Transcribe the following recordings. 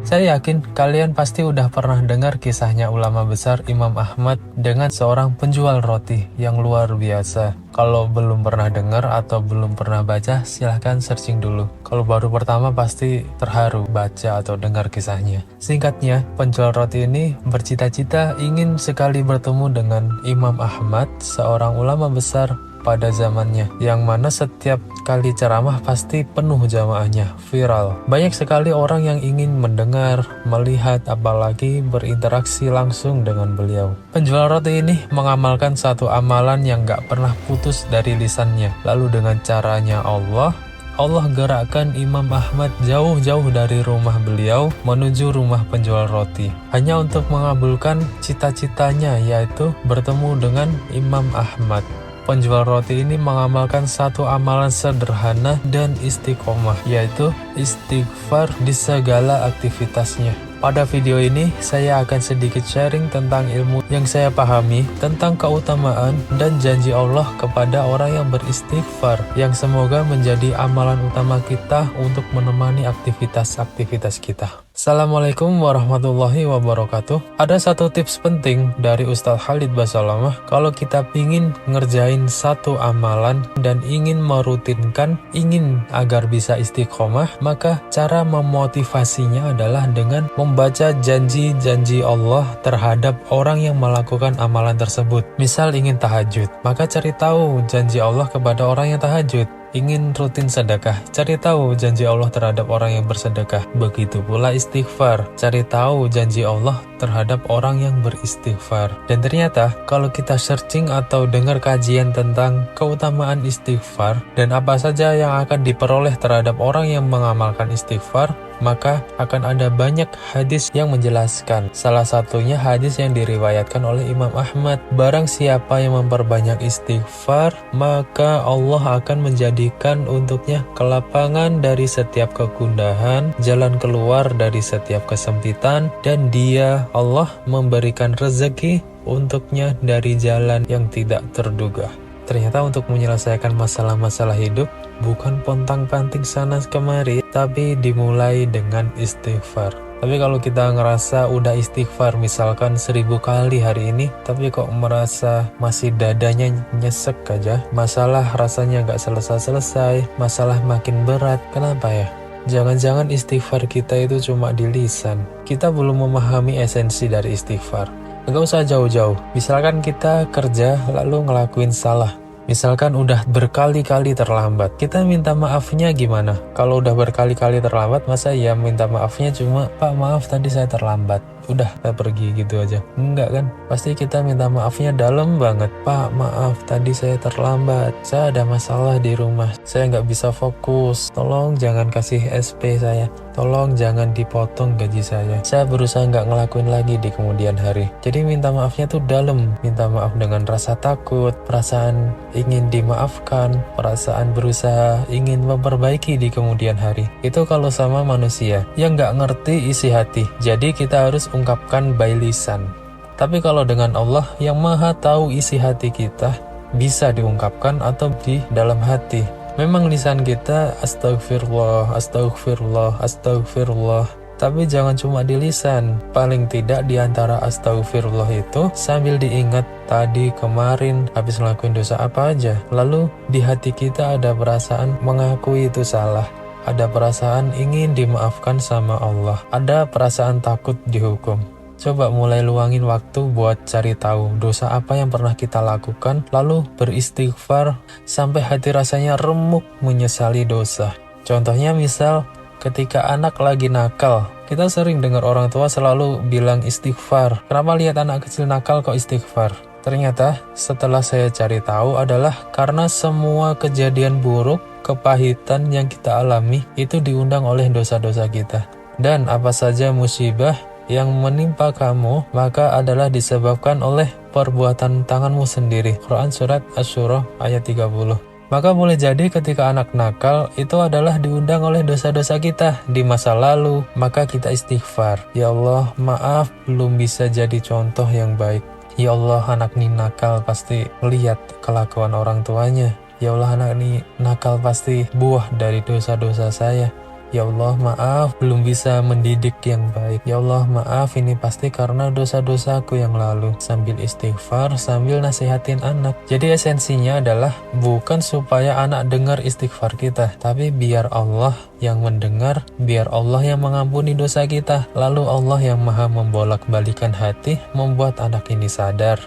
Saya yakin kalian pasti udah pernah dengar kisahnya ulama besar Imam Ahmad dengan seorang penjual roti yang luar biasa. Kalau belum pernah dengar atau belum pernah baca, silahkan searching dulu. Kalau baru pertama pasti terharu baca atau dengar kisahnya. Singkatnya, penjual roti ini bercita-cita ingin sekali bertemu dengan Imam Ahmad, seorang ulama besar pada zamannya, yang mana setiap kali ceramah pasti penuh jamaahnya, viral. Banyak sekali orang yang ingin mendengar, melihat, apalagi berinteraksi langsung dengan beliau. Penjual roti ini mengamalkan satu amalan yang gak pernah putus dari lisannya. Lalu dengan caranya Allah gerakkan Imam Ahmad jauh-jauh dari rumah beliau menuju rumah penjual roti, hanya untuk mengabulkan cita-citanya, yaitu bertemu dengan Imam Ahmad. Penjual roti ini mengamalkan satu amalan sederhana dan istiqomah, yaitu istighfar di segala aktivitasnya. Pada video ini, saya akan sedikit sharing tentang ilmu yang saya pahami tentang keutamaan dan janji Allah kepada orang yang beristighfar, yang semoga menjadi amalan utama kita untuk menemani aktivitas-aktivitas kita. Assalamualaikum warahmatullahi wabarakatuh. Ada satu tips penting dari Ustadz Khalid Basalamah. Kalau kita ingin ngerjain satu amalan dan ingin merutinkan, ingin agar bisa istiqomah, maka cara memotivasinya adalah dengan membaca janji-janji Allah terhadap orang yang melakukan amalan tersebut. Misal ingin tahajud, maka cari tahu janji Allah kepada orang yang tahajud. Ingin rutin sedekah, cari tahu janji Allah terhadap orang yang bersedekah. Begitu pula istighfar, cari tahu janji Allah terhadap orang yang beristighfar. Dan ternyata kalau kita searching atau dengar kajian tentang keutamaan istighfar dan apa saja yang akan diperoleh terhadap orang yang mengamalkan istighfar, maka akan ada banyak hadis yang menjelaskan. Salah satunya hadis yang diriwayatkan oleh Imam Ahmad. Barang siapa yang memperbanyak istighfar, maka Allah akan menjadikan untuknya kelapangan dari setiap kegundahan, jalan keluar dari setiap kesempitan, dan dia, Allah, memberikan rezeki untuknya dari jalan yang tidak terduga. Ternyata untuk menyelesaikan masalah-masalah hidup bukan pontang-panting sana kemari, tapi dimulai dengan istighfar. Tapi kalau kita ngerasa udah istighfar misalkan 1000 kali hari ini, tapi kok merasa masih dadanya nyesek aja, masalah rasanya gak selesai-selesai, masalah makin berat, kenapa ya? Jangan-jangan istighfar kita itu cuma di lisan. Kita belum memahami esensi dari istighfar. Gak usah jauh-jauh. Misalkan kita kerja lalu ngelakuin salah. Misalkan udah berkali-kali terlambat. Kita minta maafnya gimana? Kalau udah berkali-kali terlambat, masa ya minta maafnya cuma, Pak maaf tadi saya terlambat. Udah, saya pergi gitu aja. Enggak kan? Pasti kita minta maafnya dalam banget. Pak maaf tadi saya terlambat. Saya ada masalah di rumah. Saya nggak bisa fokus. Tolong jangan kasih SP saya. Tolong jangan dipotong gaji saya. Saya berusaha nggak ngelakuin lagi di kemudian hari. Jadi minta maafnya tuh dalam. Minta maaf dengan rasa takut, perasaan ingin dimaafkan, perasaan berusaha ingin memperbaiki di kemudian hari. Itu kalau sama manusia yang nggak ngerti isi hati. Jadi kita harus ungkapkan by lisan. Tapi kalau dengan Allah yang maha tahu isi hati kita, bisa diungkapkan atau di dalam hati. Memang lisan kita astagfirullah, astagfirullah, astagfirullah, tapi jangan cuma di lisan. Paling tidak di antara astagfirullah itu sambil diingat tadi kemarin habis ngelakuin dosa apa aja. Lalu di hati kita ada perasaan mengakui itu salah. Ada perasaan ingin dimaafkan sama Allah. Ada perasaan takut dihukum. Coba mulai luangin waktu buat cari tahu dosa apa yang pernah kita lakukan, lalu beristighfar sampai hati rasanya remuk menyesali dosa. Contohnya misal ketika anak lagi nakal, kita sering dengar orang tua selalu bilang istighfar. Kenapa lihat anak kecil nakal kok istighfar? Ternyata setelah saya cari tahu adalah karena semua kejadian buruk, kepahitan yang kita alami itu diundang oleh dosa-dosa kita. Dan apa saja musibah yang menimpa kamu, maka adalah disebabkan oleh perbuatan tanganmu sendiri. Quran Surat Asy-Syura ayat 30. Maka boleh jadi ketika anak nakal itu adalah diundang oleh dosa-dosa kita di masa lalu, maka kita istighfar. Ya Allah, maaf belum bisa jadi contoh yang baik. Ya Allah, anak ini nakal pasti lihat kelakuan orang tuanya. Ya Allah, anak ini nakal pasti buah dari dosa-dosa saya. Ya Allah maaf belum bisa mendidik yang baik. Ya Allah maaf ini pasti karena dosa-dosaku yang lalu. Sambil istighfar, sambil nasihatin anak. Jadi esensinya adalah bukan supaya anak dengar istighfar kita, tapi biar Allah yang mendengar, biar Allah yang mengampuni dosa kita. Lalu Allah yang maha membolak-balikan hati, membuat anak ini sadar.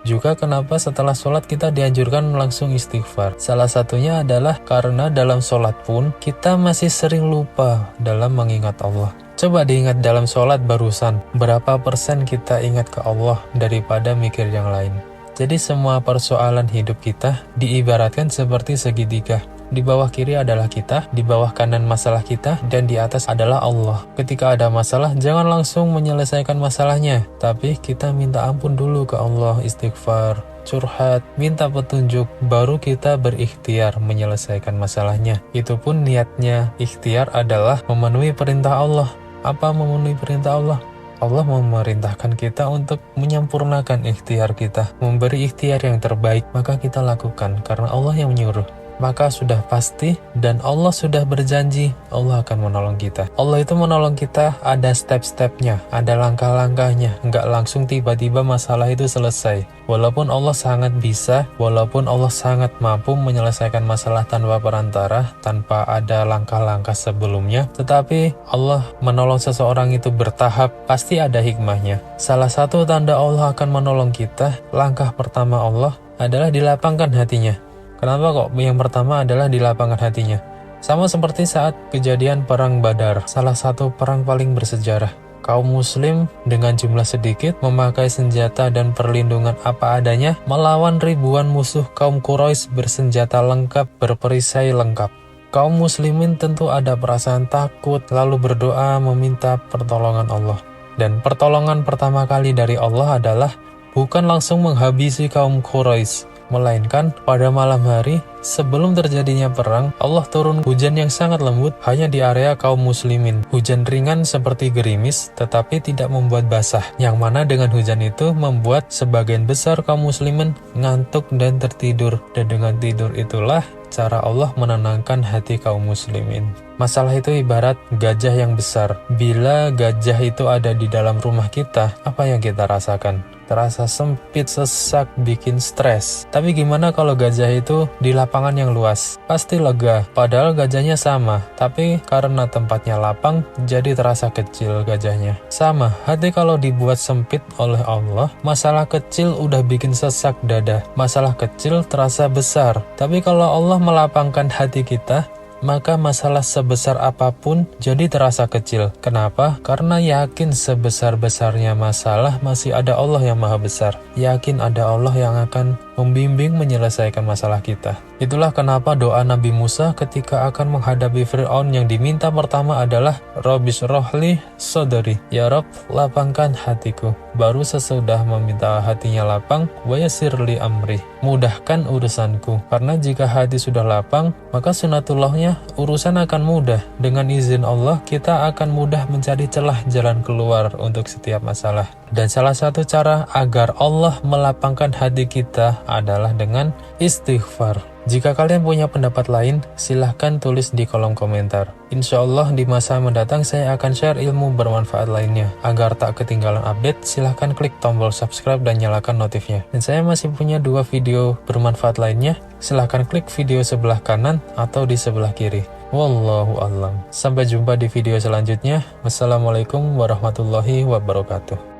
Juga kenapa setelah sholat kita dianjurkan langsung istighfar. Salah satunya adalah karena dalam sholat pun kita masih sering lupa dalam mengingat Allah. Coba diingat dalam sholat barusan, berapa persen kita ingat ke Allah daripada mikir yang lain. Jadi semua persoalan hidup kita diibaratkan seperti segitiga. Di bawah kiri adalah kita, di bawah kanan masalah kita, dan di atas adalah Allah. Ketika ada masalah, jangan langsung menyelesaikan masalahnya, tapi kita minta ampun dulu ke Allah, istighfar, curhat, minta petunjuk, baru kita berikhtiar menyelesaikan masalahnya. Itu pun niatnya ikhtiar adalah memenuhi perintah Allah. Apa memenuhi perintah Allah? Allah memerintahkan kita untuk menyempurnakan ikhtiar kita, memberi ikhtiar yang terbaik, maka kita lakukan karena Allah yang menyuruh. Maka sudah pasti dan Allah sudah berjanji Allah akan menolong kita. Allah itu menolong kita ada step-stepnya, ada langkah-langkahnya, nggak langsung tiba-tiba masalah itu selesai. Walaupun Allah sangat bisa, walaupun Allah sangat mampu menyelesaikan masalah tanpa perantara, tanpa ada langkah-langkah sebelumnya, tetapi Allah menolong seseorang itu bertahap, pasti ada hikmahnya. Salah satu tanda Allah akan menolong kita, langkah pertama Allah adalah dilapangkan hatinya. Kenapa kok yang pertama adalah dilapangkan hatinya? Sama seperti saat kejadian Perang Badar, salah satu perang paling bersejarah. Kaum muslim dengan jumlah sedikit memakai senjata dan perlindungan apa adanya melawan ribuan musuh kaum Quraisy bersenjata lengkap, berperisai lengkap. Kaum muslimin tentu ada perasaan takut, lalu berdoa meminta pertolongan Allah. Dan pertolongan pertama kali dari Allah adalah bukan langsung menghabisi kaum Quraisy, melainkan pada malam hari sebelum terjadinya perang, Allah turun hujan yang sangat lembut hanya di area kaum muslimin. Hujan ringan seperti gerimis, tetapi tidak membuat basah, yang mana dengan hujan itu membuat sebagian besar kaum muslimin ngantuk dan tertidur. Dan dengan tidur itulah cara Allah menenangkan hati kaum muslimin. Masalah itu ibarat gajah yang besar. Bila gajah itu ada di dalam rumah kita, apa yang kita rasakan? Terasa sempit, sesak, bikin stres. Tapi gimana kalau gajah itu di lapangan yang luas? Pasti lega, padahal gajahnya sama. Tapi karena tempatnya lapang, jadi terasa kecil gajahnya. Sama, hati kalau dibuat sempit oleh Allah, masalah kecil udah bikin sesak dada. Masalah kecil terasa besar. Tapi kalau Allah melapangkan hati kita, maka masalah sebesar apapun jadi terasa kecil. Kenapa? Karena yakin sebesar-besarnya masalah masih ada Allah yang maha besar. Yakin ada Allah yang akan membimbing menyelesaikan masalah kita. Itulah kenapa doa Nabi Musa ketika akan menghadapi Fir'aun yang diminta pertama adalah Rabbis rohli sodari. Ya Rabb, lapangkan hatiku. Baru sesudah meminta hatinya lapang, wa yassirli amri. Mudahkan urusanku. Karena jika hati sudah lapang, maka sunatullahnya urusan akan mudah. Dengan izin Allah, kita akan mudah mencari celah jalan keluar untuk setiap masalah. Dan salah satu cara agar Allah melapangkan hati kita adalah dengan istighfar. Jika kalian punya pendapat lain, silahkan tulis di kolom komentar. Insya Allah di masa mendatang saya akan share ilmu bermanfaat lainnya. Agar tak ketinggalan update, silahkan klik tombol subscribe dan nyalakan notifnya. Dan saya masih punya 2 video bermanfaat lainnya. Silahkan klik video sebelah kanan atau di sebelah kiri. Wallahu a'lam. Sampai jumpa di video selanjutnya. Wassalamualaikum warahmatullahi wabarakatuh.